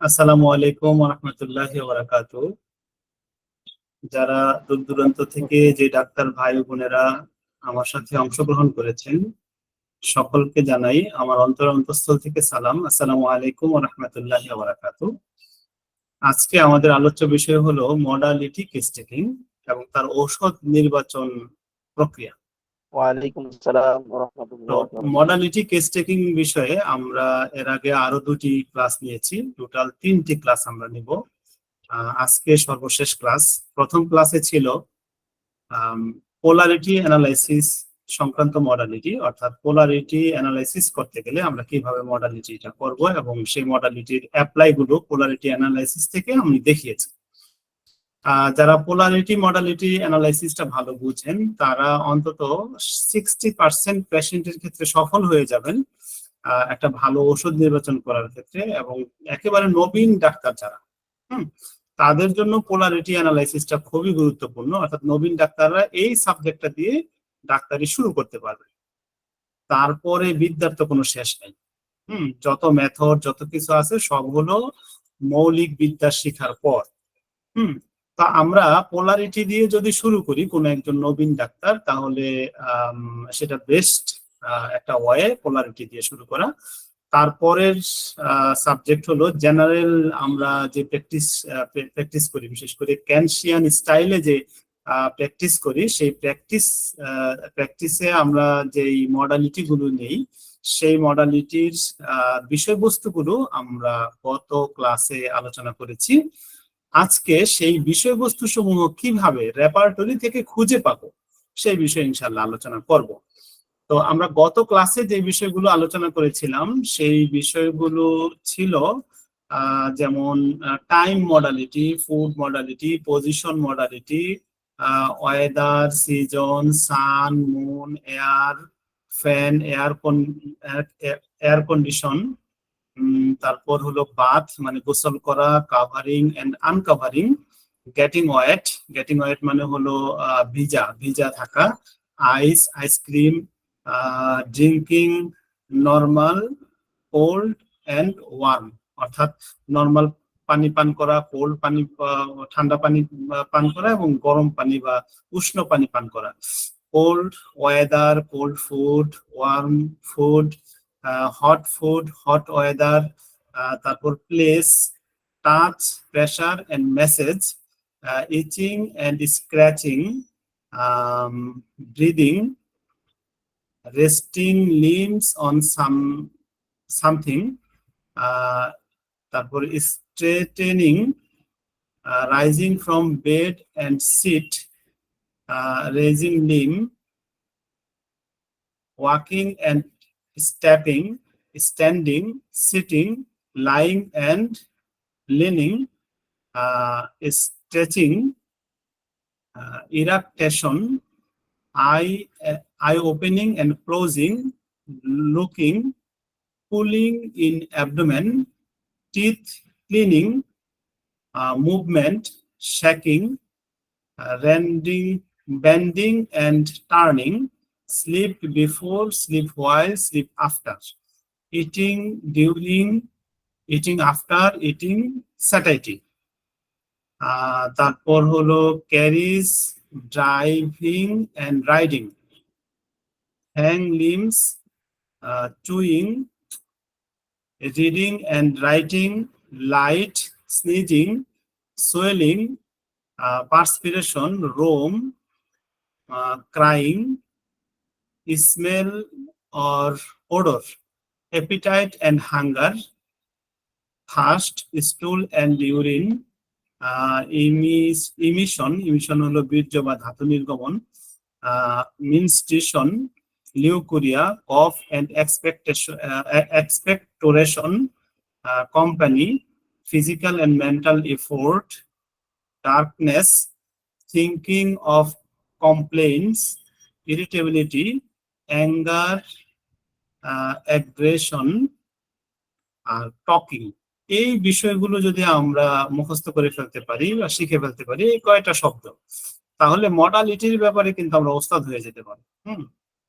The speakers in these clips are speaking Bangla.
আসসালামু আলাইকুম ওয়া রাহমাতুল্লাহি ওয়া বারাকাতুহু। যারা দূর দূরান্ত থেকে যে ডাক্তার ভাই ও বোনেরা আমার সাথে অংশগ্রহণ করেছেন, সকলকে জানাই আমার অন্তঃস্থল থেকে সালাম। আসসালামু আলাইকুম ওয়া রাহমাতুল্লাহি ওয়া বারাকাতুহু। আজকে আমাদের আলোচ্য বিষয় হলো মডালিটি কেস টেকিং এবং তার ঔষধ নির্বাচন প্রক্রিয়া। ওয়ালাইকুম আসসালাম ওয়া তো রাহমাতুল্লাহি ওয়া বারাকাতুহু। মডালিটি কেস টেকিং বিষয়ে আমরা এর আগে আরো 2টি ক্লাস নিয়েছি, টোটাল 3টি ক্লাস আমরা নিব। আজকে সর্বশেষ ক্লাস। প্রথম ক্লাসে ছিল পোলারিটি অ্যানালাইসিস সংক্রান্ত মডালিটি, অর্থাৎ পোলারিটি অ্যানালাইসিস করতে গেলে আমরা কিভাবে মডালিটিটা করব এবং সেই মডালিটির অ্যাপ্লাই গুলো পোলারিটি অ্যানালাইসিস থেকে আমি দেখিয়েছি। যারা পোলারিটি মডালিটি অ্যানালাইসিসটা ভালো বুঝেন তারা অন্তত 60% পেশেন্টের ক্ষেত্রে সফল হয়ে যাবেন একটা ভালো ওষুধ নির্বাচন করার ক্ষেত্রে। এবং একেবারে নবীন ডাক্তার যারা তাদের জন্য পোলারিটি অ্যানালাইসিসটা খুবই গুরুত্বপূর্ণ, অর্থাৎ নবীন ডাক্তাররা এই সাবজেক্টটা দিয়ে ডাক্তারি শুরু করতে পারবে। তারপরে বিদ্যার তো কোনো শেষ নেই। যত মেথড যত কিছু আছে সব হলো মৌলিক বিদ্যা শিখার পর। তা আমরা পোলারিটি দিয়ে যদি শুরু করি কোনো একজন নবীন ডাক্তার, তাহলে সেটা বেস্ট একটা ওয়ে পোলারিটি দিয়ে শুরু করা। তারপরের সাবজেক্ট হলো জেনারেল, আমরা যে প্র্যাকটিস করি, বিশেষ করে ক্যানসিয়ান স্টাইলে যে প্র্যাকটিস করি, সেই প্র্যাকটিসে আমরা যেই মডালিটি গুলো নেই, সেই মডালিটির বিষয়বস্তুগুলো আমরা গত ক্লাসে আলোচনা করেছি। আজকে সেই বিষয়বস্তু সমূহ কিভাবে রেপার্টরি থেকে খুঁজে পাবো সেই বিষয়ে ইনশাআল্লাহ আলোচনা করব। তো আমরা গত ক্লাসে যে বিষয়গুলো আলোচনা করেছিলাম সেই বিষয়গুলো ছিল যেমন time modality, food modality, position modality, weather, season, sun, moon, air, fan, air condition, তারপর হলো বাথ মানে গোসল করা, covering and uncovering, getting wet মানে হলো ভিজা থাকা, ice cream, drinking, normal, cold and warm, অর্থাৎ নর্মাল পানি পান করা, কোল্ড পানি ঠান্ডা পানি পান করা এবং গরম পানি বা উষ্ণ পানি পান করা, cold weather, cold food, warm food, hot food, hot weather, তারপর place, touch, pressure and massage, itching and scratching, breathing, resting limbs on something, তারপর straightening, rising from bed and sit, raising limb, walking and stepping, standing, sitting, lying and leaning, stretching, eructation, eye opening and closing, looking, pulling in abdomen, teeth cleaning, movement, shaking, bending and turning, sleep before, sleep while, sleep after, eating during, eating after, eating satiety, তারপর হলো carriage, driving and riding, hang limbs, chewing, reading and writing, light, sneezing, swelling, perspiration, roam, crying, smell or odor, appetite and hunger, thirst, stool and urine, emission হলো বীর্য বা ধাতু নির্গমন, menstruation, leukorrhea, cough and expectoration, company, physical and mental effort, darkness, thinking of complaints, irritability, anger, aggression, talking। এই বিষয়গুলো যদি আমরা মুখস্থ করে ফেলতে পারি বা শিখে ফেলতে পারি, এই কয়টা শব্দ, তাহলে মডালিটির ব্যাপারে কিন্তু আমরা ওস্তাদ হয়ে যেতে পারি।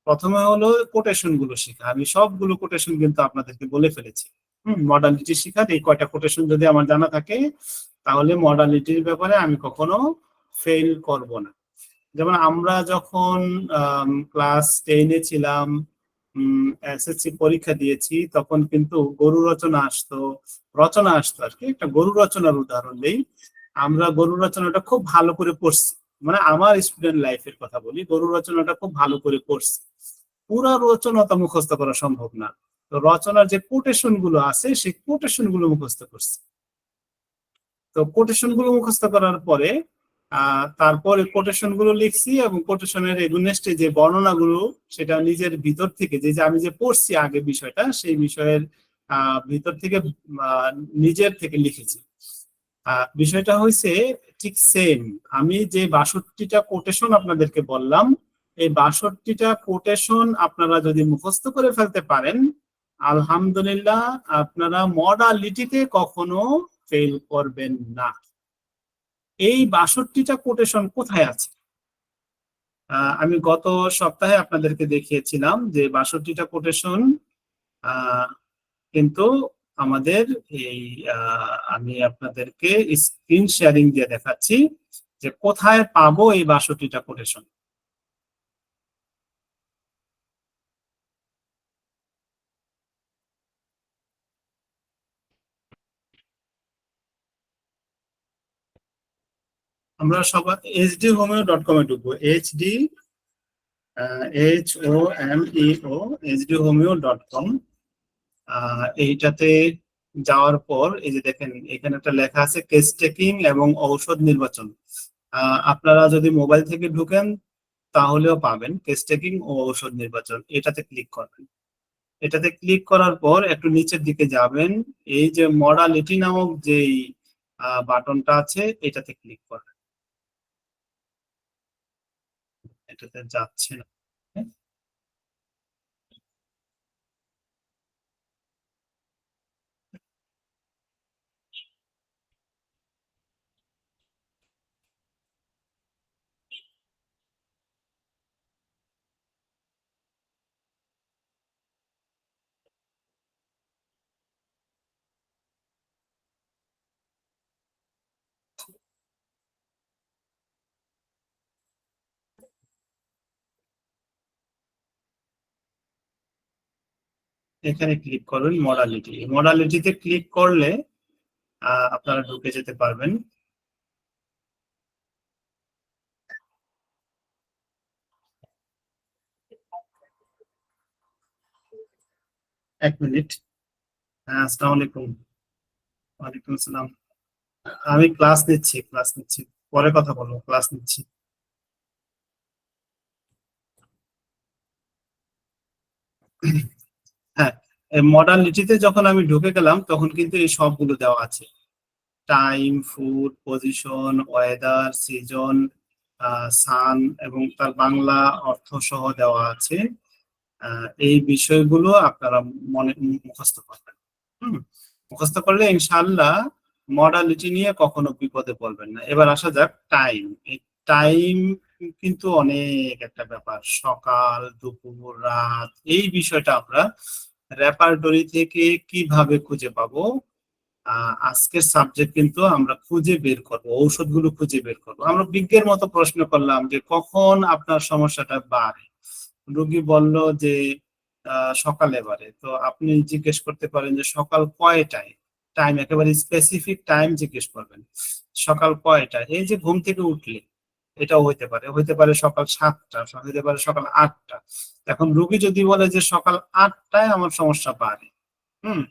প্রথমে হলো কোটেশন গুলো শেখা। আমি সবগুলো কোটেশন কিন্তু আপনাদেরকে বলে ফেলেছি। মডালিটি শেখার এই কয়টা কোটেশন যদি আমার জানা থাকে, তাহলে মডালিটির ব্যাপারে আমি কখনো ফেল করব না। যেমন আমরা যখন ক্লাস 10-এ ছিলাম, এসএসসি পরীক্ষা দিয়েছি, তখন কিন্তু গরু রচনা আসতো আর কি। একটা গরু রচনার উদাহরণ দেই। আমরা গরু রচনাটা খুব ভালো করে পড়ছি, মানে আমার স্টুডেন্ট লাইফের কথা বলি, গরু রচনাটা খুব ভালো করে পড়ছি। পুরা রচনা তো মুখস্থ করা সম্ভব না, তো রচনার যে কোটেশন গুলো আছে সেই কোটেশন গুলো মুখস্থ করছি। তো কোটেশন গুলো মুখস্থ করার পরে তারপরে কোটেশন গুলো লিখছি, এবং কোটেশনের এগুনেস্টে যে বর্ণনাগুলো সেটা নিজের ভিতর থেকে, যে আমি যে পড়ছি আগে বিষয়টা, সেই বিষয়ের ভিতর থেকে নিজের থেকে লিখেছি। বিষয়টা হয়েছে ঠিক সেম। আমি যে 62টা কোটেশন আপনাদেরকে বললাম, এই 62টা কোটেশন আপনারা যদি মুখস্থ করে ফেলতে পারেন, আলহামদুলিল্লাহ, আপনারা মডালিটিতে কখনো ফেল করবেন না। এই 62টা কোটেশন কোথায় আছে? আমি গত সপ্তাহে আপনাদেরকে দেখিয়েছিলাম যে 62টা কোটেশন কিন্তু আমাদের এই আমি আপনাদেরকে স্ক্রিন শেয়ারিং দিয়ে দেখাচ্ছি যে কোথায় পাবো এই 62টা কোটেশন। আমরা সবাই hdhomeo.com এ ঢুকবো। hdhomeo.com। এইটাতে যাওয়ার পর এই যে দেখেন, এখানে একটা লেখা আছে কেস টেকিং এবং ঔষধ নির্বাচন। আপনারা যদি মোবাইল থেকে ঢুকেন তাহলেও পাবেন কেস টেকিং ও ঔষধ নির্বাচন। এটাতে ক্লিক করবেন। এটাতে ক্লিক করার পর একটু নিচের দিকে যাবেন, এই যে মডালিটি নামক যেই বাটনটা আছে এটাতে ক্লিক করবেন। এটাতে যাচ্ছে না। এখানে ক্লিক করবেন মডালিটি। মডালিটিতে ক্লিক করলে আপনারা ঢুকে যেতে পারবেন। এক মিনিট। হ্যাঁ, আসসালামু আলাইকুম। ওয়ালাইকুম আসসালাম। আমি ক্লাস নিচ্ছি, পরে কথা বলবো, ক্লাস নিচ্ছি। হ্যাঁ, মডালিটিতে যখন আমি ঢুকে গেলাম তখন কিন্তু এই সবগুলো দেওয়া আছে। Time, food, position, weather, season, sun এবং তার বাংলা অর্থ সহ দেওয়া আছে। এই বিষয়গুলো আপনারা মুখস্থ করবেন। মুখস্থ করলে ইনশাআল্লাহ মডালিটি নিয়ে কখনো বিপদে পড়বেন না। এবার আসা যাক টাইম। এই টাইম কিন্তু অনেক একটা ব্যাপার, সকাল, দুপুর, রাত, এই বিষয়টা আমরা রেপার্টরি থেকে কিভাবে খুঁজে পাবো? আজকের সাবজেক্ট কিন্তু আমরা খুঁজে বের করবো, ঔষধগুলো খুঁজে বের করবো। আমরা বিজ্ঞের মতো প্রশ্ন করলাম যে কখন আপনার সমস্যাটা বাড়ে। রোগী বলল যে সকালে বাড়ে, তো আপনি জিজ্ঞেস করতে পারেন যে সকাল কয়টায়। টাইম, একেবারে স্পেসিফিক টাইম জিজ্ঞেস করবেন, সকাল কয়টায়। এই যে ঘুম থেকে উঠলে, এটাও হইতে পারে সকাল 7টা, হইতে পারে সকাল 8টা। এখন রোগী যদি বলে যে সকাল 8টায় আমার সমস্যা বাড়ে, হুম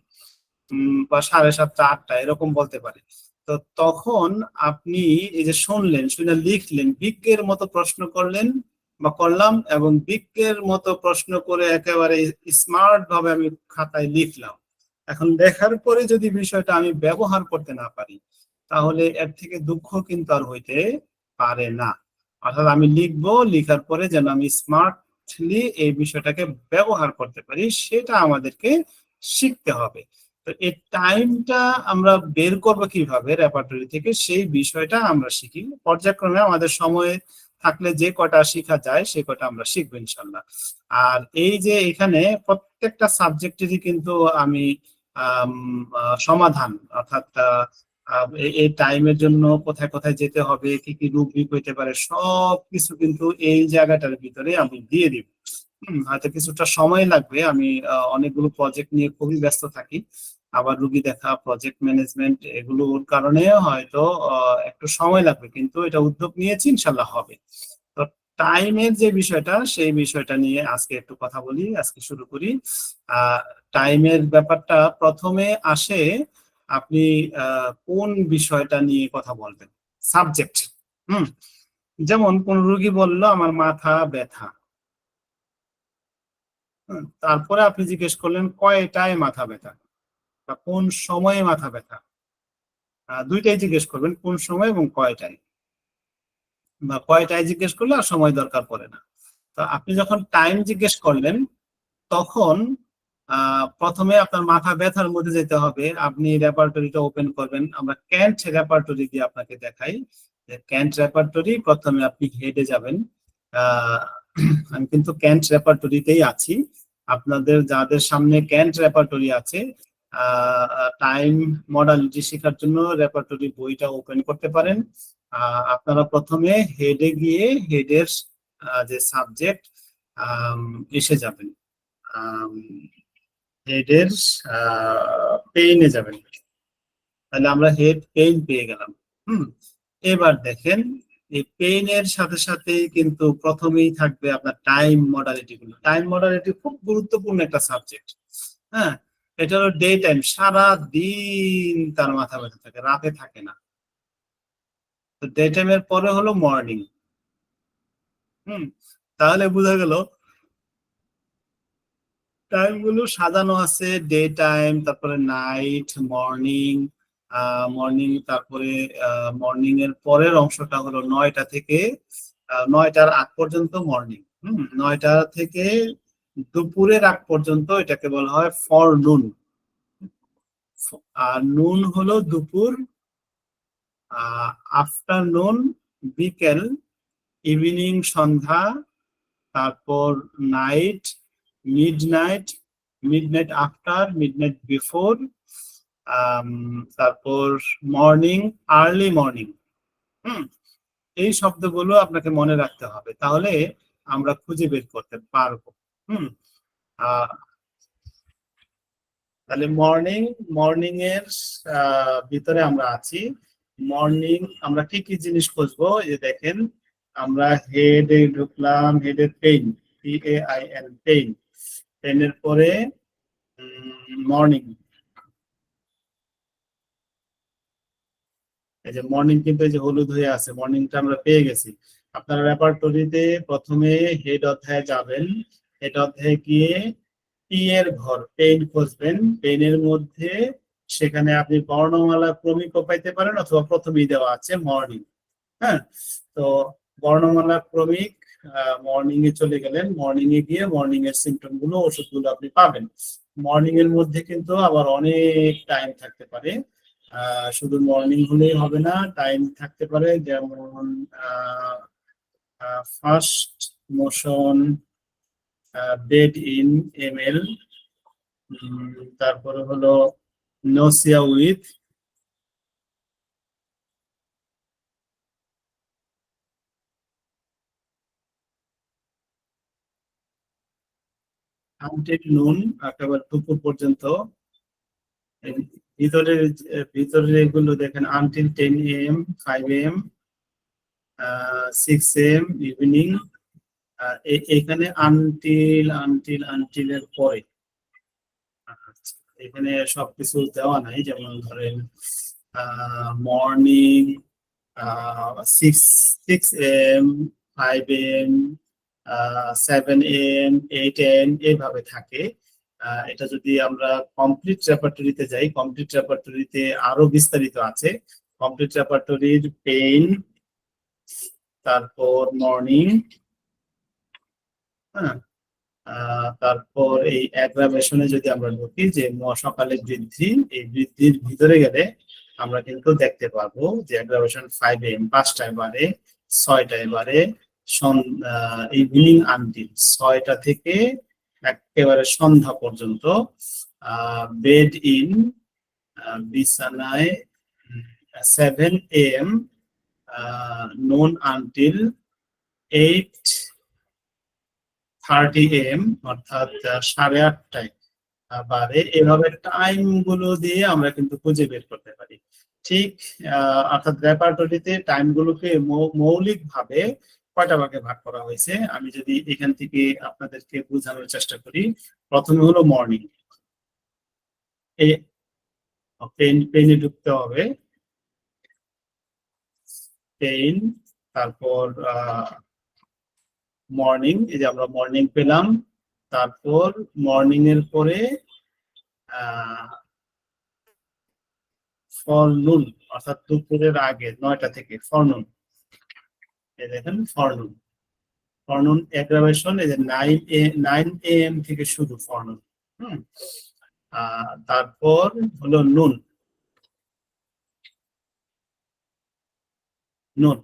বা 7:30, 8টা এরকম বলতে পারে, তো তখন আপনি এই যে শুনলেন, শুনে লিখলেন, বিজ্ঞের মতো প্রশ্ন করলেন বা করলাম, এবং বিজ্ঞের মতো প্রশ্ন করে একেবারে স্মার্ট ভাবে আমি খাতায় লিখলাম। এখন লেখার পরে যদি বিষয়টা আমি ব্যবহার করতে না পারি, তাহলে এর থেকে দুঃখ কিন্তু আর হইতে পারে না। অর্থাৎ আমি লিখবো, লিখার পরে যেন আমি স্মার্টলি এই বিষয়টাকে ব্যবহার করতে পারি, সেটা আমাদেরকে শিখতে হবে। তো এই টাইমটা আমরা বের করবো কিভাবে রেপার্টরি থেকে, সেই বিষয়টা আমরা শিখি পর্যায়ক্রমে। আমাদের সময় থাকলে যে কটা শেখা যায় সে কটা আমরা শিখবো ইনশাল্লাহ। আর এই যে এখানে প্রত্যেকটা সাবজেক্টেরই কিন্তু আমি সমাধান, অর্থাৎ এই টাইমের জন্য কোথায় কোথায় যেতে হবে, কি কি রুব্রিক হইতে পারে, সবকিছু কিন্তু এই জায়গাটার ভিতরে আমি দিয়ে দিব। হয়তো কিছুটা সময় লাগবে, আমি অনেকগুলো প্রজেক্ট নিয়ে খুবই ব্যস্ত থাকি, আবার রুগী দেখা, প্রজেক্ট ম্যানেজমেন্ট, এগুলোর কারণে হয়তো একটু সময় লাগবে, কিন্তু এটা উদ্যোগ নিয়েছি, ইনশাল্লাহ হবে। তো টাইমের যে বিষয়টা, সেই বিষয়টা নিয়ে আজকে একটু কথা বলি, আজকে শুরু করি। টাইমের ব্যাপারটা প্রথমে আসে, আপনি কোন বিষয়টা নিয়ে কথা বলবেন, সাবজেক্ট। যেমন কোন রোগী বললো আমার মাথা ব্যথা, তারপরে আপনি জিজ্ঞেস করলেন কয়টায় মাথা ব্যথা বা কোন সময়ে মাথা ব্যথা, দুইটাই জিজ্ঞেস করবেন, কোন সময় এবং কয়টায়, বা কয়টায় জিজ্ঞেস করলে আর সময় দরকার পড়ে না। তো আপনি যখন টাইম জিজ্ঞেস করলেন, তখন প্রথমে আপনার মাথা ব্যথার মধ্যে যেতে হবে, আপনি রেপার্টরিটা ওপেন করবেন। আমরা ক্যান্ট রেপার্টরি দিয়ে আপনাকে দেখাই যে ক্যান্ট রেপার্টরি, প্রথমে আপনি হেডে যাবেন। আমি কিন্তু ক্যান্ট রেপার্টরিতেই আছি, আপনাদের যাদের সামনে ক্যান্ট রেপার্টরি আছে, টাইম মডালিটি শেখার জন্য রেপার্টরি বইটা ওপেন করতে পারেন। আপনারা প্রথমে হেডে গিয়ে হেডের যে সাবজেক্ট এসে যাবেন, হেডের পেইনে যাবেন, তাহলে আমরা হেড পেইন পেয়ে গেলাম। এবার দেখেন এই পেইনের সাথে সাথে কিন্তু প্রথমেই থাকবে আপনার টাইম মডালিটি গুলো। টাইম মডালিটি খুব গুরুত্বপূর্ণ একটা সাবজেক্ট। হ্যাঁ, এটা হলো ডে টাইম, সারা দিন তার মাথা ব্যথা থাকে, রাতে থাকে না। তো ডে টাইমের পরে হলো মর্নিং। তাহলে বোঝা গেল টাইম গুলো সাজানো আছে, ডে টাইম, তারপরে নাইট, মর্নিং, মর্নিং, তারপরে মর্নিং এর পরের অংশটা হলো 9টা থেকে 9টার আগ পর্যন্ত মর্নিং। 9টা থেকে দুপুরের আগ পর্যন্ত এটাকে বলা হয় ফরনুন। আর নুন হলো দুপুর, আফটারনুন বিকেল, ইভিনিং সন্ধ্যা, তারপর night, midnight, midnight after, midnight before, তারপর মর্নিং, আর্লি মর্নিং। এই শব্দগুলো আপনাকে মনে রাখতে হবে, তাহলে আমরা খুঁজে বের করতে পারবো। তাহলে মর্নিং এর ভিতরে আমরা আছি। মর্নিং আমরা কি কি জিনিস খুঁজবো, এই যে দেখেন, আমরা হেডে ঢুকলাম, হেডের পেইন, PAIN, পেইন, পেইনের পরে মর্নিং। এই যে মর্নিং কিন্তু এই যে হলুদ হয়ে আছে, মর্নিংটা আমরা পেয়ে গেছি। আপনারা রেপার্টরিতে প্রথমে হেড অধ্যায়ে যাবেন, হেড অধ্যায়ে গিয়ে পি এর ঘর পেইন খুঁজবেন, পেইনের মধ্যে সেখানে আপনি বর্ণমালা ক্রমিকও পাইতে পারেন, অথবা প্রথমেই দেওয়া আছে মর্নিং। হ্যাঁ, তো বর্ণমালা ক্রমিক, মর্নিং এ চলে গেলেন, মর্নিং এ গিয়ে মর্নিং এর সিমটম গুলো, ওষুধগুলো আপনি পাবেন। মর্নিং এর মধ্যে কিন্তু আবার অনেক টাইম থাকতে পারে, শুধু মর্নিং হলেই হবে না, টাইম থাকতে পারে, যেমন first motion, bed in ML, তারপরে হলো নসিয়া উইথ, আনটিল নুন, একেবারে দুপুর পর্যন্ত। ভিতরের ভিতরের এগুলো দেখেন, until 10 AM, 5 AM, 6 AM, evening. এখানে আনটিল এর পরে এখানে সবকিছু দেওয়া নাই, যেমন ধরেন morning 6 AM, 5 AM, 7 AM, 8 AM এইভাবে থাকে। এটা যদি আমরা কমপ্লিট রেপার্টরিতে যাই, কমপ্লিট রেপার্টরিতে আরো বিস্তারিত আছে। কমপ্লিট রেপার্টরির পেইন, তারপর মর্নিং, হ্যাঁ, তারপর এই অ্যাগ্রাভেশনে যদি আমরা ঢুকি, যে সকালে বৃদ্ধি, এই বৃদ্ধির ভিতরে গেলে আমরা কিন্তু দেখতে পারবো যে অ্যাগ্রাভেশন 5 AM, 5টায় বাড়ে, 6টায় বাড়ে, ইভিনিং আনটিল 6টা থেকে একেবারে সন্ধ্যা পর্যন্ত বেড ইন, বিছানায় 7 AM, নোন আনটিল 8:30 AM, অর্থাৎ 8:30টায় বারে। এভাবে টাইম গুলো দিয়ে আমরা কিন্তু খুঁজে বের করতে পারি। ঠিক অর্থাৎ রেপার্টরিতে টাইম গুলোকে মৌলিক ভাবে কয়টা ভাগে ভাগ করা হয়েছে, আমি যদি এখান থেকে আপনাদেরকে বোঝানোর চেষ্টা করি। প্রথমে হলো মর্নিং, পেনে ঢুকতে হবে, পেইন, তারপর মর্নিং, এই যে আমরা মর্নিং পেলাম, তারপর মর্নিং এর পরে ফরনুন, অর্থাৎ দুপুরের আগে 9টা থেকে ফরনুন, এই দেখেন ফরনুন, ফরনুন অ্যাগ্রাভেশন, এই যে 9 AM থেকে শুরু ফরনুন। তারপর হলো নুন, নুন,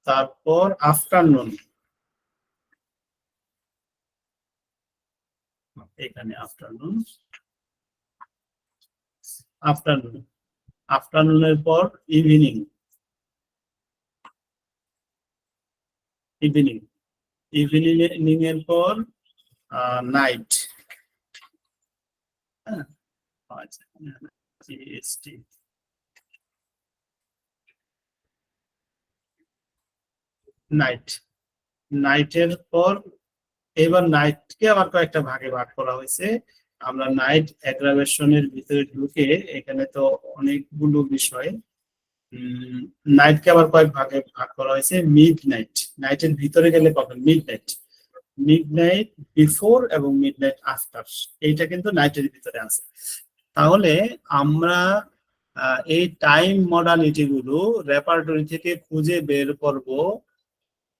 তারপর আফটারনুন, এখানে আফটারনুন, আফটারনুন, আফটারনুনের পর ইভিনিং, ইভিনিং, ইভিনিং এর পর নাইট, নাইট, নাইটের পর এবার নাইটকে আবার কয়েকটা ভাগে ভাগ করা হয়েছে। আমরা নাইট অ্যাগ্রাভেশনের ভিতরে ঢুকে এখানে তো অনেকগুলো বিষয়, নাইটকে আবার কয়েক ভাগে ভাগ করা হয়েছে। মিড নাইট, নাইটের ভিতরে গেলে কখন, mid night, mid night before এবং মিড নাইট আফটার, এইটা কিন্তু নাইটের ভিতরে আছে। তাহলে আমরা এই টাইম মডালিটি গুলো রেপার্টরি থেকে খুঁজে বের করব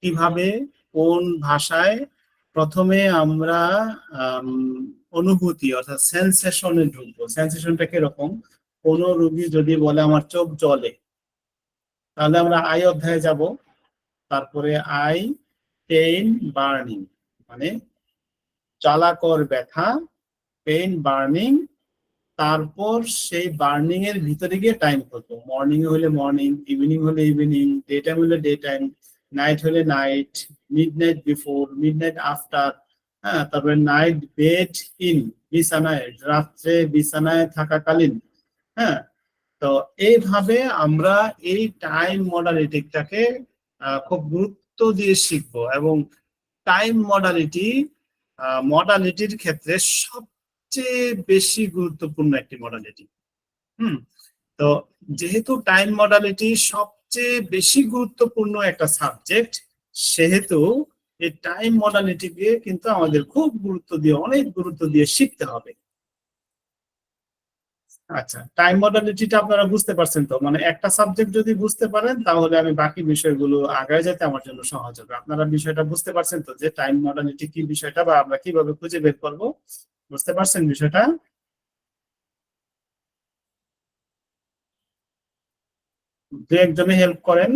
কিভাবে, কোন ভাষায়। প্রথমে আমরা অনুভূতি অর্থাৎ সেন্সেশনে ঢুকবো। সেন্সেশনটা কিরকম, কোন রোগী যদি বলে আমার চোখ জ্বলে, তাহলে আমরা আই অধ্যায়ে যাব। তারপরে আই পেইন বার্নিং, মানে জ্বালাকর ব্যথা, পেইন বার্নিং, তারপর সেই বার্নিং এর ভিতরে গিয়ে টাইম করবো। মর্নিং হলে মর্নিং, ইভিনিং হলে ইভিনিং, ডে টাইম হলে ডে টাইম, নাইট হলে night, mid night before, mid night after, হ্যাঁ, তারপরে নাইট বেড ইন, বিছানায়, রাত্রে বিছানায় থাকাকালীন। হ্যাঁ, তো এইভাবে আমরা এই টাইম মডালিটিটাকে খুব গুরুত্ব দিয়ে শিখবো। এবং টাইম মডালিটির ক্ষেত্রে সবচেয়ে বেশি গুরুত্বপূর্ণ একটি মডালিটি। তো যেহেতু টাইম মডালিটি সবচেয়ে বেশি গুরুত্বপূর্ণ একটা সাবজেক্ট, সেহেতু এই টাইম মডালিটিকে কিন্তু আমাদের খুব গুরুত্ব দিয়ে, অনেক গুরুত্ব দিয়ে শিখতে হবে। আচ্ছা, টাইম মডালিটিটা আপনারা বুঝতে পারছেন তো? মানে একটা সাবজেক্ট যদি বুঝতে পারেন, তাহলে আমি বাকি বিষয়গুলো আগায় যেতে আমার জন্য সহজ হবে। আপনারা বিষয়টা বুঝতে পারছেন তো, যে টাইম মডালিটি কি বিষয়টা, বা আমরা কিভাবে খুঁজে বের করব? বুঝতে পারছেন বিষয়টা? দু একজনে হেল্প করেন।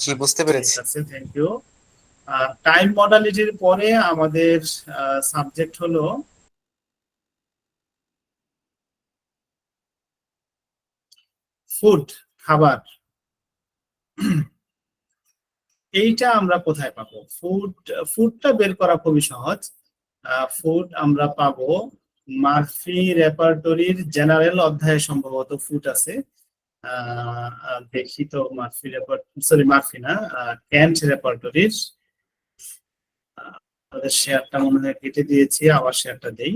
জি, বুঝতে পেরেছি। ঠিক আছে, থ্যাংক ইউ। টাইম মডালিটির পরে আমাদের সাবজেক্ট হলো ফুড, খাবার। এইটা আমরা কোথায় পাবো? ফুডটা বের করা খুবই সহজ। ফুড আমরা পাবো মার্ফি রেপার্টরির জেনারেল অধ্যায়ে, সম্ভবত ফুড আছে। দেখি তো, মার্ফি না, ক্যান্ট রেপার্টরির। তাদের শেয়ারটা মনে হয় কেটে দিয়েছি, আবার শেয়ারটা দেই।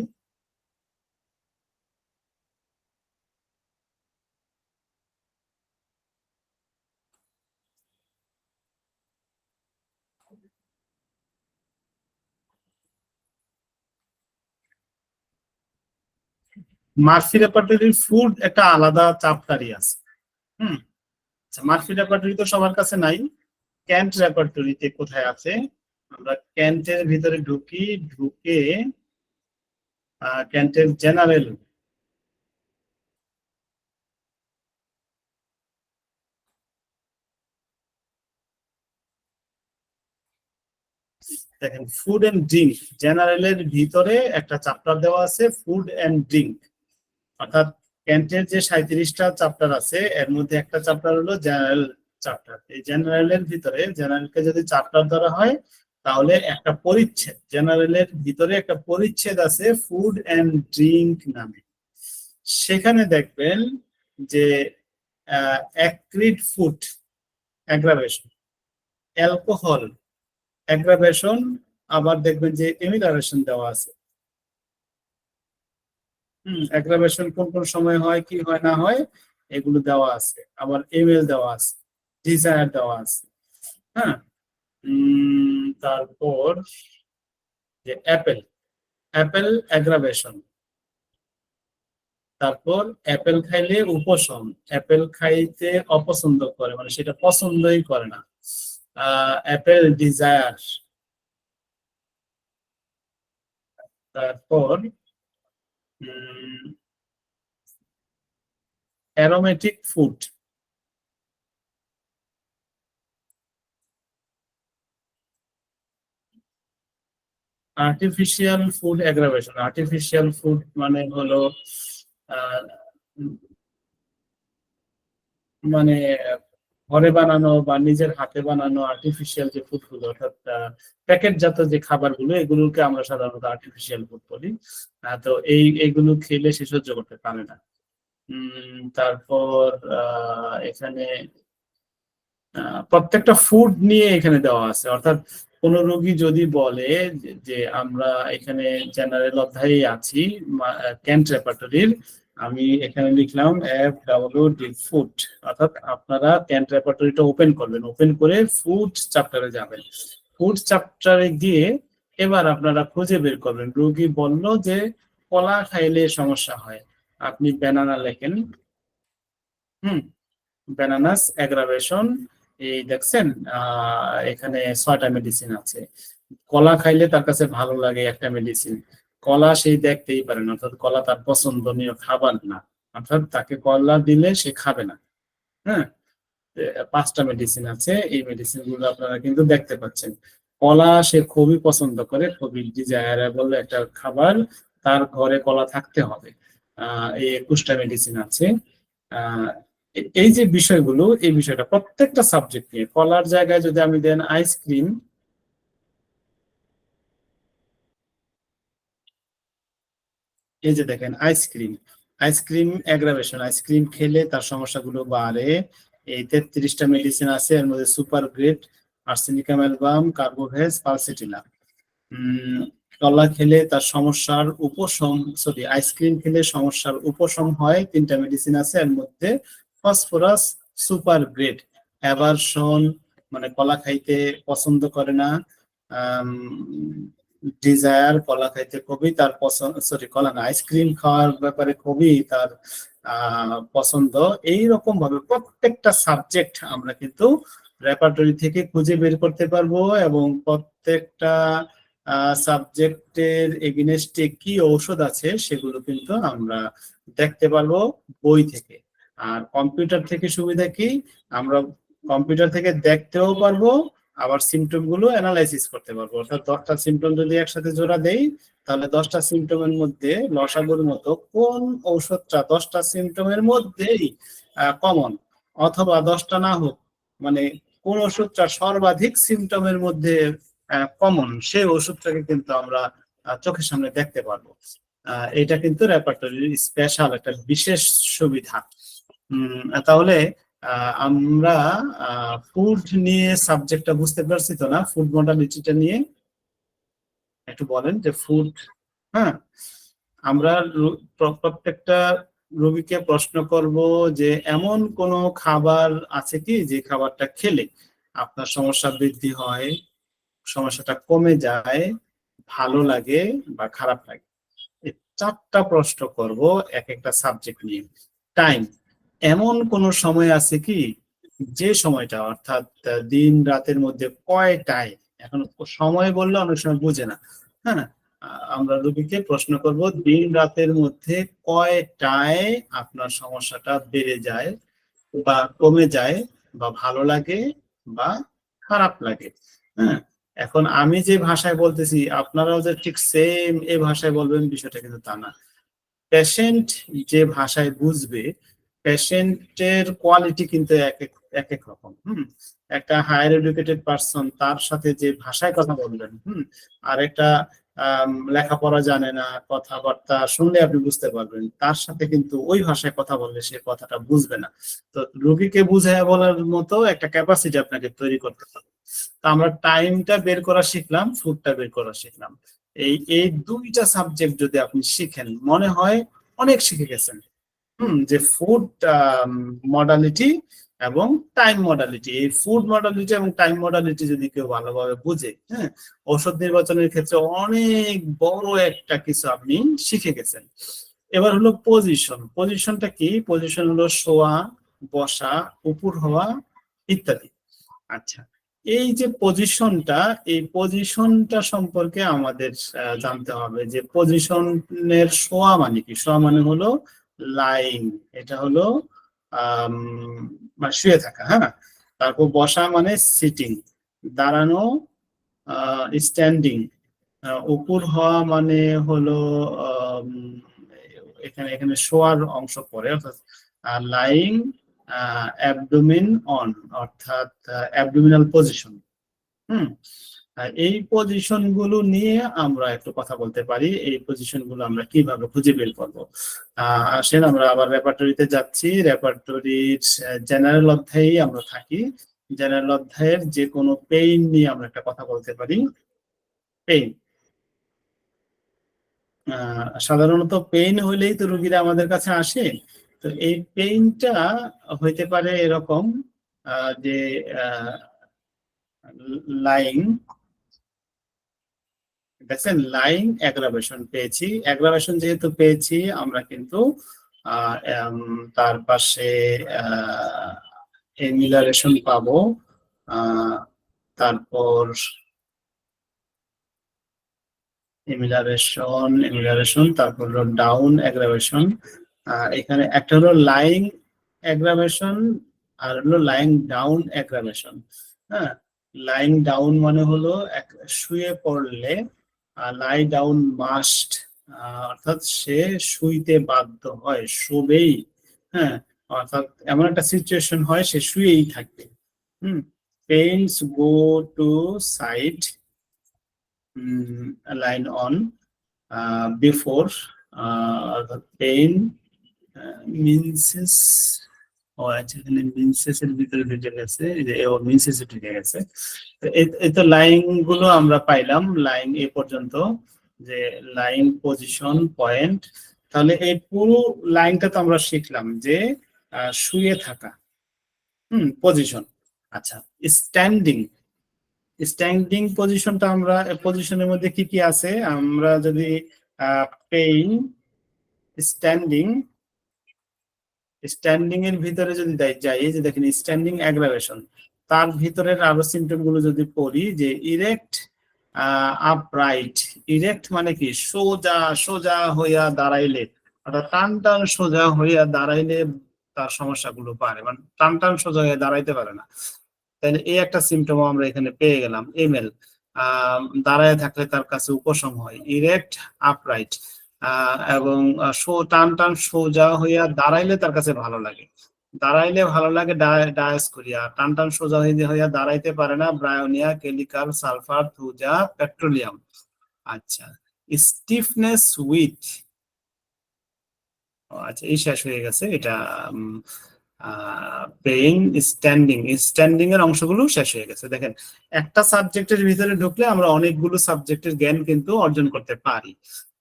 মার্ফি রেপার্টরির ফুড একটা আলাদা চ্যাপ্টারই আছে। আচ্ছা, মার্ফি রেপার্টরি তো সবার কাছে নাই। ক্যান্ট রেপার্টরিতে কোথায় আছে? আমরা ক্যান্টের ভিতরে ঢুকি, ঢুকে ক্যান্টের জেনারেল, দেখেন ফুড এন্ড ড্রিঙ্ক, জেনারেলের ভিতরে একটা চ্যাপ্টার দেওয়া আছে ফুড এন্ড ড্রিঙ্ক, অর্থাৎ ক্যান্টের যে 37টা চ্যাপ্টার আছে এর মধ্যে একটা চ্যাপ্টার হলো জেনারেল চ্যাপ্টার। এই জেনারেলের ভিতরে জেনারেলকে যদি চ্যাপ্টার ধরা হয় তাহলে একটা পরিচ্ছেদ, জেনারেলের ভিতরে একটা পরিচ্ছেদ আছে ফুড এন্ড ড্রিঙ্ক নামে। সেখানে দেখবেন যে অ্যাক্রিড ফুড অ্যাগ্রাভেশন, অ্যালকোহল অ্যাগ্রাভেশন, আবার দেখবেন যে এমিলারেশন দেওয়া আছে। অ্যাগ্রাভেশন কোন কোন সময় হয়, কি হয় না হয় এগুলো দেওয়া আছে, আবার এমএল দেওয়া আছে, ডিজায়ার দেওয়া আছে। হ্যাঁ, তারপর যে অ্যাপেল, অ্যাপেল অ্যাগ্রাভেশন, তারপর অ্যাপেল খাইলে উপশম, অ্যাপেল খাইতে অপছন্দ করে, মানে সেটা পছন্দই করে না, অ্যাপেল ডিজায়ার। তারপর aromatic food, artificial food aggravation. Artificial food মানে হলো আহ, মানে ঘরে বানানো বা নিজের হাতে বানানো আর্টিফিশিয়াল যে ফুড গুলো, অর্থাৎ প্যাকেটজাত যে খাবারগুলো, এগুলোকে আমরা সাধারণত আর্টিফিশিয়াল ফুড বলি। তো এইগুলো খেলে সে সহ্য করতে পারে না। তারপর এখানে প্রত্যেকটা ফুড নিয়ে এখানে দেওয়া আছে, অর্থাৎ কোন রোগী যদি বলে যে আমরা এখানে জেনারেল অধ্যায়ে আছি ক্যান্ট রেপার্টরির, আমি এখানে লিখলাম FWD ফুড, অর্থাৎ আপনারা ক্যান্ট রেপার্টরিটা ওপেন করবেন, ওপেন করে ফুড চ্যাপ্টারে যাবেন। ফুড চ্যাপ্টারে গিয়ে এবার আপনারা খুঁজে বের করবেন, রোগী বলল যে কলা খাইলে সমস্যা হয়, আপনি ব্যানানা লেখেন। ব্যানানাস অ্যাগ্রাভেশন, এই দেখছেন এখানে 6টা মেডিসিন আছে। কলা খাইলে তার কাছে ভালো লাগে একটা মেডিসিন, কলা সেই দেখতেই পারে না, অর্থাৎ কলা তার পছন্দনীয় খাবার না, অর্থাৎ তাকে কলা দিলে সে খাবে না। হ্যাঁ, 5টা মেডিসিন আছে, এই মেডিসিন গুলো আপনারা কিন্তু দেখতে পাচ্ছেন। কলা সে খুবই পছন্দ করে, খুবই ডিজায়ারেবল একটা খাবার, তার ঘরে কলা থাকতে হবে। এই 21টা মেডিসিন আছে। এই যে বিষয়গুলো, এই বিষয়টা প্রত্যেকটা সাবজেক্ট নিয়ে, কলার জায়গায় যদি আমি দেন আইসক্রিম, এই যে দেখেন আইসক্রিম, আইসক্রিম অ্যাগ্রাভেশন, আইসক্রিম খেলে তার সমস্যাগুলো বাড়ে। এই 33টা মেডিসিন আছে, এর মধ্যে super grade, arsenicum album, Carbo veg, pulsatilla. কলা খেলে তার সমস্যার উপশম, সরি আইসক্রিম খেলে সমস্যার উপশম হয়, 3টা মেডিসিন আছে, এর মধ্যে ফসফরাস, সুপার গ্রেড। অ্যাভারশন মানে কলা খাইতে পছন্দ করে না, ডিজায়ার কলা খাইতে খুবই তার পছন্দ, সরি কলা না আইসক্রিম খাওয়ার ব্যাপারে খুবই তার পছন্দ। এইরকম ভাবে প্রত্যেকটা সাবজেক্ট আমরা কিন্তু রেপার্টরি থেকে খুঁজে বের করতে পারবো, এবং প্রত্যেকটা সাবজেক্টের এগেইনস্টে কি ঔষধ আছে সেগুলো কিন্তু আমরা দেখতে পারবো বই থেকে। আর কম্পিউটার থেকে সুবিধা কি, আমরা কম্পিউটার থেকে দেখতেও পারবো, আবার সিমটম গুলো অ্যানালাইসিস করতে পারবো। অর্থাৎ 10টা সিমটম যদি একসাথে জোড়া দেই, তাহলে 10টা সিমটমের মধ্যে লসাগুর মতো কোন ঔষধটা 10টা সিমটমের মধ্যেই কমন, অথবা 10টা না হোক, মানে কোন ওষুধটা সর্বাধিক সিমটমের মধ্যে কমন, সেই ওষুধটাকে কিন্তু আমরা চোখের সামনে দেখতে পারবো। এটা কিন্তু রেপার্টরির স্পেশাল একটা বিশেষ সুবিধা। তাহলে আমরা ফুড নিয়ে সাবজেক্টটা বুঝতে পারছি তো না? ফুড মডালিটিটা নিয়ে একটু বলেন যে ফুড। হ্যাঁ, আমরা প্রত্যেকটা রোগীকে প্রশ্ন করব যে এমন কোন খাবার আছে কি যে খাবারটা খেলে আপনার সমস্যা বৃদ্ধি হয়, সমস্যাটা কমে যায়, ভালো লাগে বা খারাপ লাগে। এই 4টা প্রশ্ন করব এক একটা সাবজেক্ট নিয়ে। টাইম, এমন কোন সময় আছে কি যে সময়টা, অর্থাৎ দিন রাতের মধ্যে কয়টায়, এখন সময় বললে অনেক সময় বুঝে না। হ্যাঁ, আমরা রোগীকে প্রশ্ন করব দিন রাতের মধ্যে কয়টায় আপনার সমস্যাটা বেড়ে যায় বা কমে যায় বা ভালো লাগে বা খারাপ লাগে। হ্যাঁ, এখন আমি যে ভাষায় বলতেছি আপনারাও যে ঠিক সেম এই ভাষায় বলবেন বিষয়টা কিন্তু তা না। পেশেন্ট যে ভাষায় বুঝবে, পেশেন্টের কোয়ালিটি কিন্তু এক এক রকম। একটা হায়ার এডুকেটেড পার্সন তার সাথে যে ভাষায় কথা বলবেন, আর একটা লেখাপড়া জানে না, কথাবার্তা শুনলে আপনি বুঝতে পারবেন, তার সাথে কিন্তু ওই ভাষায় কথা বললে সে কথাটা বুঝবে না। তো রোগীকে বুঝায় বলার মতো একটা ক্যাপাসিটি আপনাকে তৈরি করতে হবে। তো আমরা টাইমটা বের করা শিখলাম, ফুডটা বের করা শিখলাম। এই দুইটা সাবজেক্ট যদি আপনি শিখেন, মনে হয় অনেক শিখে গেছেন। যে ফুড মডালিটি এবং টাইম মডালিটি, এই ফুড মডালিটি এবং টাইম মডালিটি যদি কেউ ভালোভাবে বুঝে, ঔষধ নির্বাচনের ক্ষেত্রে অনেক বড় একটা কিছু আপনি শিখে গেছেন। এবার হলো পজিশন। পজিশনটা কি? পজিশন হলো শোয়া, বসা, উপর হওয়া ইত্যাদি। আচ্ছা, এই যে পজিশনটা, এই পজিশনটা সম্পর্কে আমাদের জানতে হবে যে পজিশনের শোয়া মানে কি। শোয়া মানে হলো লাইং, এটা হলো মানে শুয়ে থাকা। তারপর বসা মানে সিটিং, দাঁড়ানো স্ট্যান্ডিং, উপর হওয়া মানে হলো এখানে এখানে শোয়ার অংশ পড়ে, অর্থাৎ লাইং অ্যাবডোমিন অন, অর্থাৎ অ্যাবডোমিনাল পজিশন। এই পজিশন গুলো নিয়ে আমরা একটু কথা বলতে পারি। এই পজিশন গুলো আমরা কিভাবে খুঁজে বের করবো? আসেন আমরা আবার রেপার্টরিতে যাচ্ছি। রেপার্টরির জেনারেল অধ্যায়ে আমরা থাকি। জেনারেল অধ্যায়ের যে কোনো পেইন নিয়ে আমরা একটা কথা বলতে পারি। পেইন, সাধারণত পেইন হইলেই তো রোগীরা আমাদের কাছে আসে। তো এই পেইনটা হইতে পারে এরকম যে লাইং, দেখছেন লাইং অ্যাগ্রাভেশন পেয়েছি। অ্যাগ্রাভেশন যেহেতু পেয়েছি আমরা কিন্তু তার পাশে এমিলারেশন পাবো। তারপর এমিলারেশন, তারপর হলো ডাউন অ্যাগ্রাভেশন। এখানে একটা হলো লাইং অ্যাগ্রাভেশন আর হলো lying down aggravation. Lying down মানে হলো শুয়ে পড়লে, লাই ডাউন মাস্ট, অর্থাৎ সে শুইতে বাধ্য হয়, শোবেই। অর্থাৎ এমন একটা সিচুয়েশন হয় সে শুয়েই থাকবে। Pains go to side, lying on, before, pain menses. ও আচ্ছা, এখানে মিনসেস এর ভিতরে ঢুকে গেছে, ও মিনসেস ঢুকে গেছে। এই তো লাইন গুলো আমরা পাইলাম, লাইন এ পর্যন্ত, যে লাইন পজিশন পয়েন্ট। তাহলে এই পুরো লাইনটা তো আমরা শিখলাম যে শুয়ে থাকা, পজিশন। আচ্ছা, স্ট্যান্ডিং। স্ট্যান্ডিং পজিশনটা আমরা, পজিশনের মধ্যে কি কি আছে আমরা যদি পেইন স্ট্যান্ডিং, স্ট্যান্ডিং এর ভিতরে যদি যাই, এই যে দেখেন স্ট্যান্ডিং অ্যাগ্রাভেশন, তার ভিতরের আরো সিম্পটম গুলো যদি পড়ি, যে ইরেক্ট আপরাইট। ইরেক্ট মানে কি? সোজা সোজা হইয়া দাঁড়াইলে, অর্থাৎ টান টান সোজা হইয়া দাঁড়াইলে তার সমস্যাগুলো পারে, মানে টান টান সোজা হয়ে দাঁড়াইতে পারে না। তাহলে এই একটা সিমটম আমরা এখানে পেয়ে গেলাম। এমএল, দাঁড়ায় থাকলে তার কাছে উপশম হয়। ইরেক্ট আপরাইট, এবং টান টান সোজা হইয়া দাঁড়াইলে তার কাছে ভালো লাগে, দাঁড়াইলে ভালো লাগে ডায়াসকোরিয়া। টান টান সোজা হইয়া দাঁড়াইতে পারে না, ব্রায়োনিয়া, কেলিকাল, সালফার, থুজা, পেট্রোলিয়াম। আচ্ছা, স্টিফনেস উইথ, আচ্ছা এই শেষ হয়ে গেছে এটা। পেইন স্ট্যান্ডিং, স্ট্যান্ডিং এর অংশগুলো শেষ হয়ে গেছে। দেখেন একটা সাবজেক্টের ভিতরে ঢুকলে আমরা অনেকগুলো সাবজেক্টের জ্ঞান কিন্তু অর্জন করতে পারি।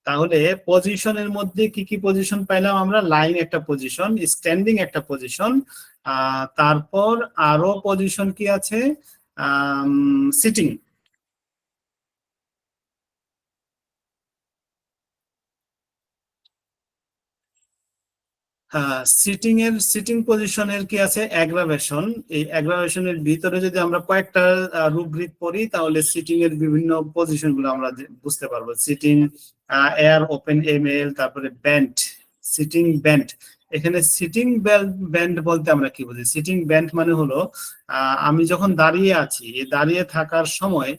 তাহলে পজিশনের মধ্যে কি কি পজিশন পাইলাম আমরা? লাইং একটা পজিশন, স্ট্যান্ডিং একটা পজিশন, তারপর আরো পজিশন কি আছে? সিটিং। সিটিং পজিশনের কি আছে? অ্যাগ্রাভেশন। এই অ্যাগ্রাভেশনের ভিতরে যদি আমরা কয়েকটা রুব্রিক পড়ি তাহলে সিটিং এর বিভিন্ন পজিশন গুলো আমরা বুঝতে পারবো। সিটিং এয়ার ওপেন এমএল, তারপরে ব্যান্ড, সিটিং ব্যান্ড। এখানে সিটিং ব্যান্ড বলতে আমরা কি বুঝি? সিটিং ব্যান্ড মানে হলো আমি যখন দাঁড়িয়ে আছি, দাঁড়িয়ে থাকার সময়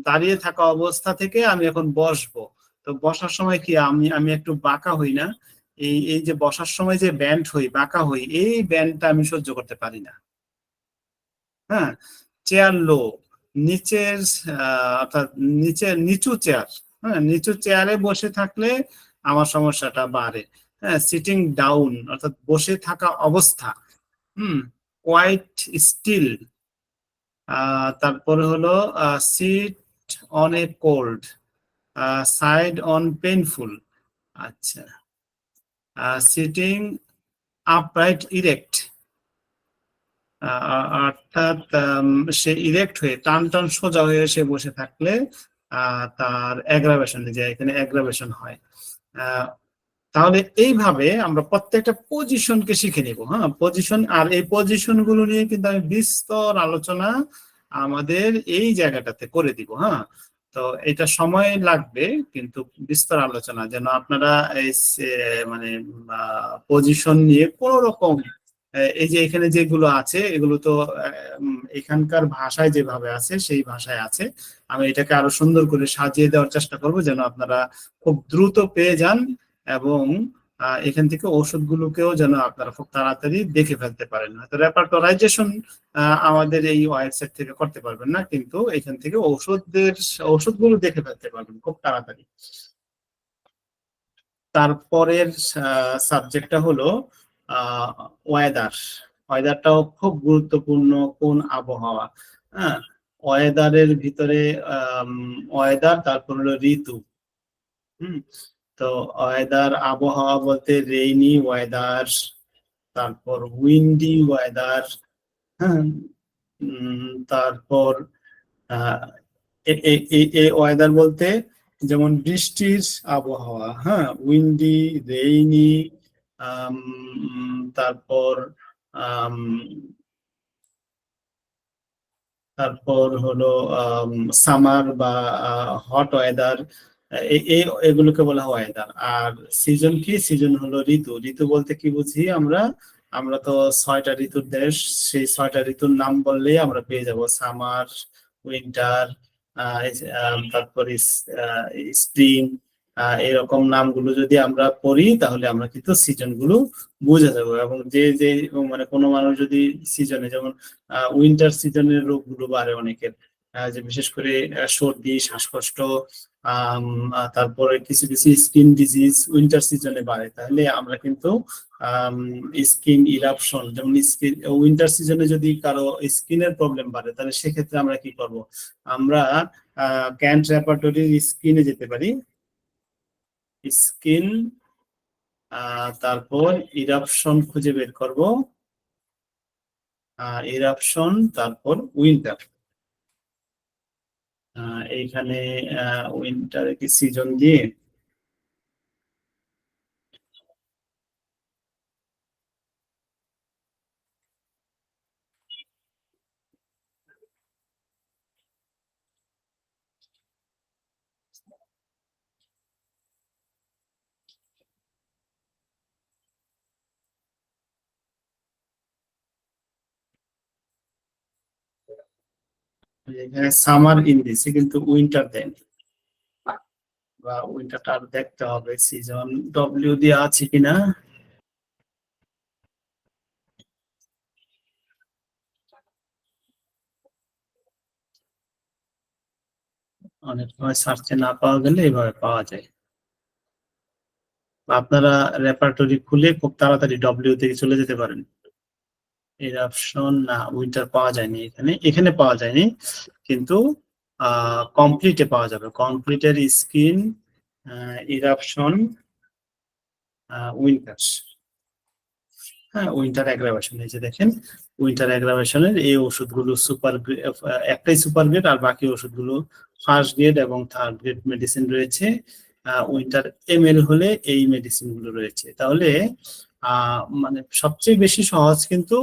দাঁড়িয়ে থাকা অবস্থা থেকে আমি এখন বসবো, তো বসার সময় কি আমি আমি একটু বাঁকা হই না? এই এই যে বসার সময় যে ব্যান্ড হই, বাঁকা হই, এই ব্যান্ডটা আমি সহ্য করতে পারি না। হ্যাঁ, চেয়ার লো, নিচের অর্থাৎ নিচু চেয়ার, হ্যাঁ নিচু চেয়ারে বসে থাকলে আমার সমস্যাটা বাড়ে। হ্যাঁ, সিটিং ডাউন অর্থাৎ বসে থাকা অবস্থা, কোয়াইট স্টিল, তারপরে হলো sit on a cold, side on painful, আচ্ছা, সিটিং আপরাইট ইরেক্ট, অর্থাৎ সে ইরেক্ট হয়ে টান টান সোজা হয়ে সে বসে থাকলে তার অ্যাগ্রাভেশন, যে এখানে অ্যাগ্রাভেশন হয়। তাহলে এইভাবে আমরা প্রত্যেকটা পজিশনকে শিখে নিব। হ্যাঁ, পজিশন, আর এই পজিশন গুলো নিয়ে কিন্তু আমি বিস্তর আলোচনা আমাদের এই জায়গাটাতে করে দিব। হ্যাঁ, তো এটা সময় লাগবে, কিন্তু বিস্তর আলোচনা যেন আপনারা এই মানে পজিশন নিয়ে কোন রকম, এই যে এখানে যেগুলো আছে এগুলো তো এখানকার ভাষায় যেভাবে আছে সেই ভাষায় আছে, আমি এটাকে আরো সুন্দর করে সাজিয়ে দেওয়ার চেষ্টা করব যেন আপনারা খুব দ্রুত পেয়ে যান, এবং এখান থেকে ওষুধগুলোকেও যেন আপনারা খুব তাড়াতাড়ি দেখে ফেলতে পারেন। হয়তো রেপার্টরাইজেশন আমাদের এই ওয়েবসাইট থেকে করতে পারবেন না, কিন্তু এখান থেকে ওষুধগুলো দেখে ফেলতে পারবেন খুব তাড়াতাড়ি। তারপরের সাবজেক্টটা হলো ওয়েদার। ওয়েদারটাও খুব গুরুত্বপূর্ণ, কোন আবহাওয়া। হ্যাঁ, ওয়েদারের ভিতরে ওয়েদার, তারপর হলো ঋতু। তো ওয়েদার, আবহাওয়া বলতে রেইনি ওয়েদার, তারপর উইন্ডি ওয়েদার, হ্যাঁ, তারপর এই ওয়েদার বলতে যেমন বৃষ্টির আবহাওয়া, হ্যাঁ, উইন্ডি, রেইনি, তারপর তারপর হলো সামার বা হট ওয়েদার, এগুলোকে বলা হয় ওয়েদার। আর সিজন কি? সিজন হলো ঋতু। ঋতু বলতে কি বুঝি আমরা? আমরা তো 6টা ঋতুর দেশ, সেই 6টা ঋতুর নাম বললেই আমরা পেয়ে যাব সামার, উইন্টার, তারপরে স্প্রিং, এরকম নামগুলো যদি আমরা পড়ি তাহলে আমরা কিন্তু সিজন গুলো বুঝে যাবো। এবং যে যে মানে কোনো মানুষ যদি সিজনে, যেমন উইন্টার সিজনের রোগগুলো বাড়ে অনেকের, যে বিশেষ করে সর্দি, শ্বাসকষ্ট, তারপরে কিছু কিছু স্কিন ডিজিজ উইন্টার সিজনে বাড়ে, তাহলে আমরা কিন্তু স্কিন ইরাপশন, যেমন স্কিন উইন্টার সিজনে যদি কারো স্কিনের প্রবলেম বাড়ে তাহলে সেক্ষেত্রে আমরা কি করব? আমরা ক্যান্ট রেপার্টরির স্কিনে যেতে পারি, স্কিন, তারপর ইরাপশন খুঁজে বের করব, ইরাপশন, তারপর উইন্টার। এইখানে উইন্টার কি সিজন দিয়ে এখানে সামার ইন দিছে কিন্তু উইন্টার দেয়নি, বা উইন্টারটা আর দেখতে হবে সিজন ডব্লিউ দিয়ে আছে কিনা। অনেক সময় সার্চে না পাওয়া গেলে এইভাবে পাওয়া যায়। আপনারা রেপার্টরি খুলে খুব তাড়াতাড়ি ডব্লিউ থেকে চলে যেতে পারেন। এর অপশন না, উইন্টার পাওয়া যায়নি এখানে, এখানে পাওয়া যায়নি, কিন্তু কমপ্লিটে পাওয়া যাবে। কমপ্লিটের স্কিন, ইরাপশন, উইন্টার, হ্যাঁ উইন্টার অ্যাগ্রাভেশন। এই যে দেখেন উইন্টার অ্যাগ্রাভেশনের এই ওষুধগুলো সুপার, একটাই সুপার গ্রেড, আর বাকি ওষুধগুলো ফার্স্ট গ্রেড এবং থার্ড গ্রেড মেডিসিন রয়েছে। উইন্টার এমএল হলে এই মেডিসিন গুলো রয়েছে। তাহলে মানে সবচেয়ে বেশি সহজ কিন্তু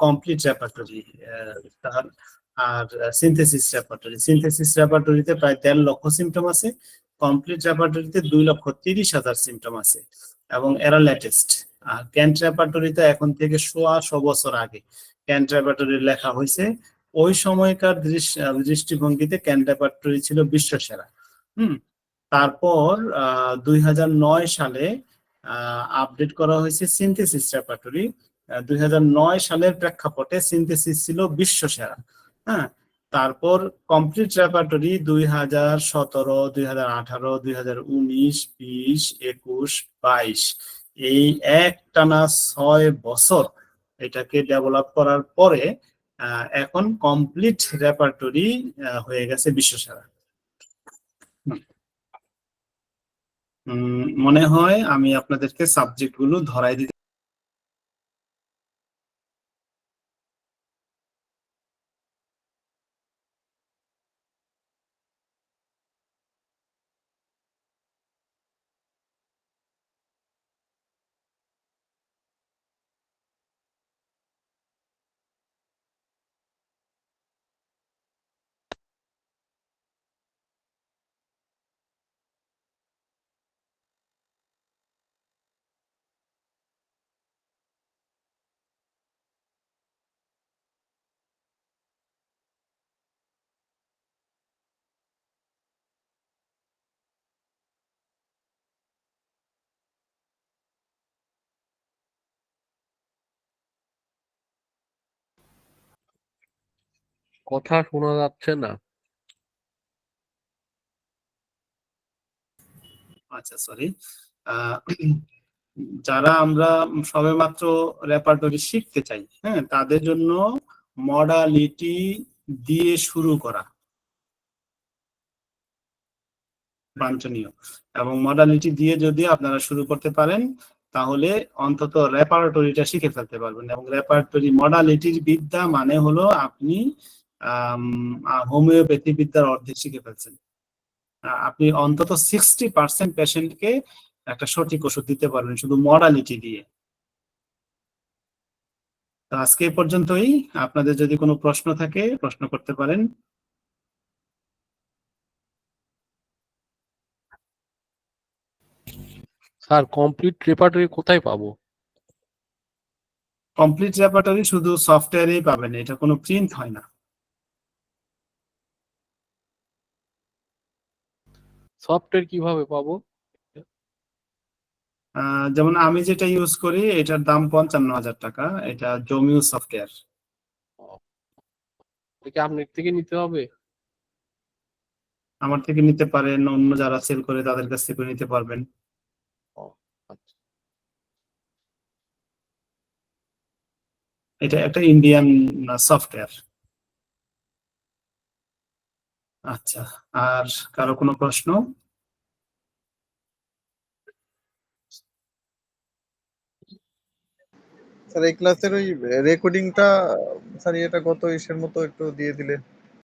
কমপ্লিট রেপার্টরি, আর সিনথেসিস রেপার্টরি। সিনথেসিস রেপার্টরিতে প্রায় 13 লক্ষ সিমটম আছে, কমপ্লিট রেপার্টরিতে 2,30,000 সিমটম আছে, এবং এরা লেটেস্ট। আর ক্যান্ট রেপার্টরিতে এখন থেকে 100 বছর আগে ক্যান্ট রেপার্টরি লেখা হয়েছে, ওই সময়কার দৃষ্টিভঙ্গিতে ক্যান রেপার্টরি ছিল বিশ্বসেরা। তারপর 2009 সালে আপডেট করা হয়েছে সিনথেসিস রেপার্টরি। 2009 সালের প্রেক্ষাপটে সিনথেসিস ছিল বিশ্বসেরা। হ্যাঁ, তারপর কমপ্লিট রেপার্টরি 2017, 2018, 2019, 20, 21, 22 এই একটানা 6 বছর এটাকে ডেভেলপ করার পরে এখন কমপ্লিট রেপার্টরি হয়ে গেছে বিশ্বসেরা। মনে হয় আমি আপনাদেরকে সাবজেক্ট গুলো ধরাই দিতে কথা শোনা যাচ্ছে না। আচ্ছা, সরি। যারা আমরা সবেমাত্র রেপার্টরি শিখতে চাই, হ্যাঁ, তাদের জন্য মডালিটি দিয়ে শুরু করা বাঞ্ছনীয়, এবং মডালিটি দিয়ে যদি আপনারা শুরু করতে পারেন তাহলে অন্তত রেপার্টরিটা শিখে ফেলতে পারবেন। এবং রেপার্টরি মডালিটির বিদ্যা মানে হলো আপনি হোমিওপ্যাথি বিদ্যার অর্ধেক শিখে ফেলছেন। আপনি অন্তত 60% পেশেন্টকে একটা সঠিক ওষুধ দিতে পারবেন শুধু মডালিটি দিয়ে। তো আজকে এই পর্যন্তই। আপনাদের যদি কোনো প্রশ্ন থাকে প্রশ্ন করতে পারেন। স্যার, কমপ্লিট রেপার্টরি কোথায় পাবো? কমপ্লিট রেপার্টরি শুধু সফটওয়্যারেই পাবেন, এটা কোনো প্রিন্ট হয় না। সফটওয়্যার কিভাবে পাবো? যেমন আমি যেটা ইউজ করি এটার দাম 55,000 টাকা, এটা জমিউ সফটওয়্যার। এটা আপনার থেকে নিতে হবে? আমার থেকে নিতে পারেন, অন্য যারা সেল করে তাদের কাছ থেকে নিতে পারবেন। আচ্ছা। এটা একটা ইন্ডিয়ান সফটওয়্যার। আচ্ছা, আর কারো কোনো প্রশ্ন? স্যার এই ক্লাসের ওই রেকর্ডিংটা স্যার এটা গত ইসের মতো একটু দিয়ে দিলে